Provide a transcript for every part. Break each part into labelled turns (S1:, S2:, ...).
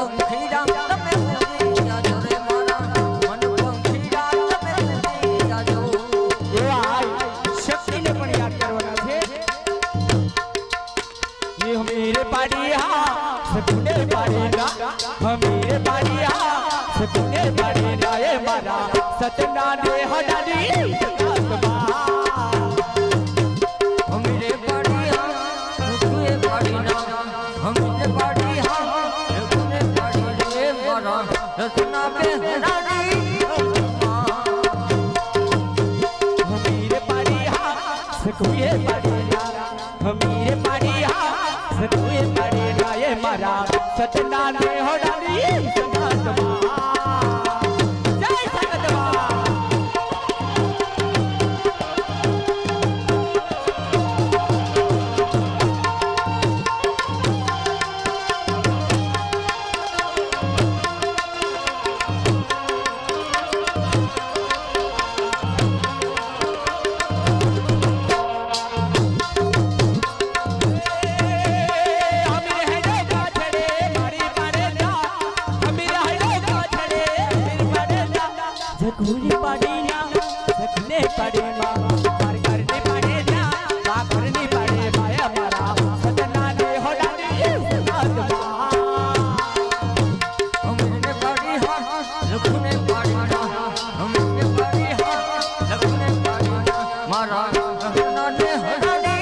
S1: પંખીડા તમે ઉડી જાજો રે મારા મન પંખીડા તમે ઉડી જાજો
S2: એવા શક્તિને પણ યાદ કરવાના છે ये मेरे पाड़िया सकुने पाड़ेगा हमेरे पाड़िया सकुने पाड़ेगा ये मारा सतना दे हडानी
S1: હમીરે પાડીયા રુકુએ પાડીના હમીરે પાડીયા રુકુને પાડી રે મારા રત્ના બે હડાડી
S2: हमेरे पाड़िया सकुने पाड़ेगा हमेरे पाड़िया सकुने पाड़ेगा ये मारा सतना दे हडानी झकुली पाड़ी ना झकने पड़े माँ मार करने पड़े ना माँ करने पड़े माया मारा सजना ने हो डाली
S1: હમીરે પાડીયા રુકુને પાડીના હમીરે પાડીયા રુકુને પાડીના મારા રત્ના બે હડાડી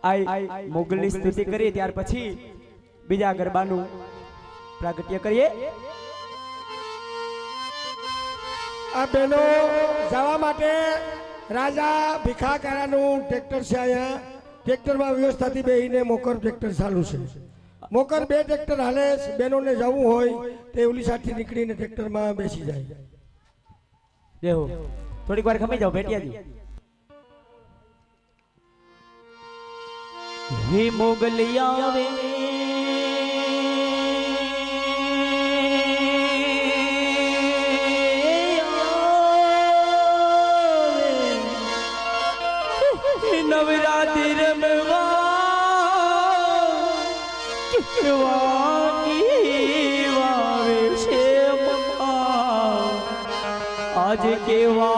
S2: आई मोगलनी स्तुति करिए त्यार पछी बीजा गरबाનું પ્રાગટ્ય કરીએ
S3: આ બેનો જવા માટે રાજા ભીખાકારાનું ટ્રેક્ટર છે અહીંયા ટ્રેક્ટરમાં વ્યવસ્થાથી બેહીને મોકર ટ્રેક્ટર ચાલુ છે મોકર બે ટ્રેક્ટર હાલે બેનોને જવું હોય તે ઓલી સાથી નીકળીને ટ્રેક્ટરમાં બેસી જાય
S2: દેહો થોડીક વાર ખમી જાઓ ભેટિયાજી हे मोगलिया वे नवरात्रि रमवा वावे से आज केवा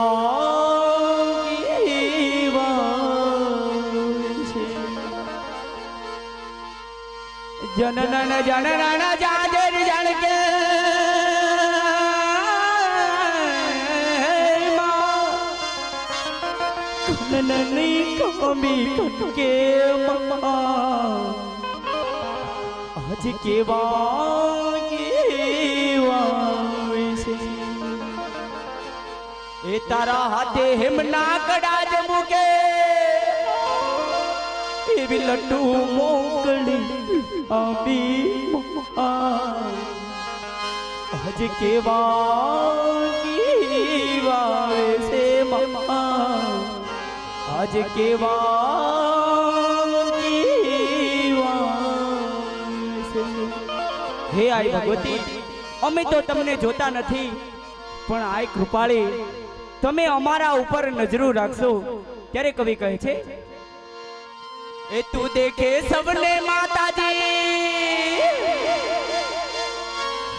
S2: जननन जननन जाजर जन के नननी कमी के आज के ए तारा हाथे हिमना कड़ा जमुके एवी लड्डू मोकली आबी आज के वावे से मम्मा आज के हे आई भगवती અમે તો તમને જોતા નથી પણ આય કૃપાળી તમે અમારા ઉપર નજરો રાખશો ત્યારે કવિ કહે છે ए तू देखे सबने माता जी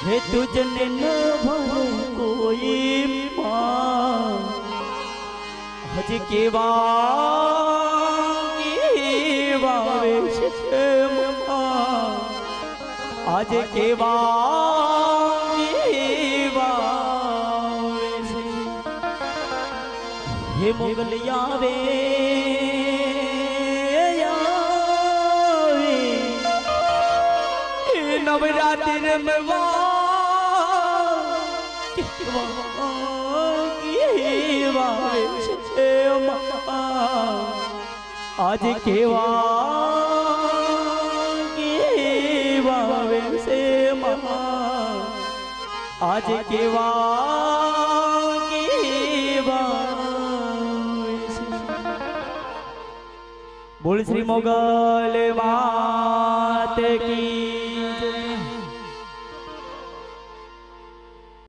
S2: हे तुझने न भरे कोई मां हज के वावे से मां आज के वावे से हे मोगलिया वे नवरात्रि में आज केवा से आज केवा बोल श्री मोगल मात की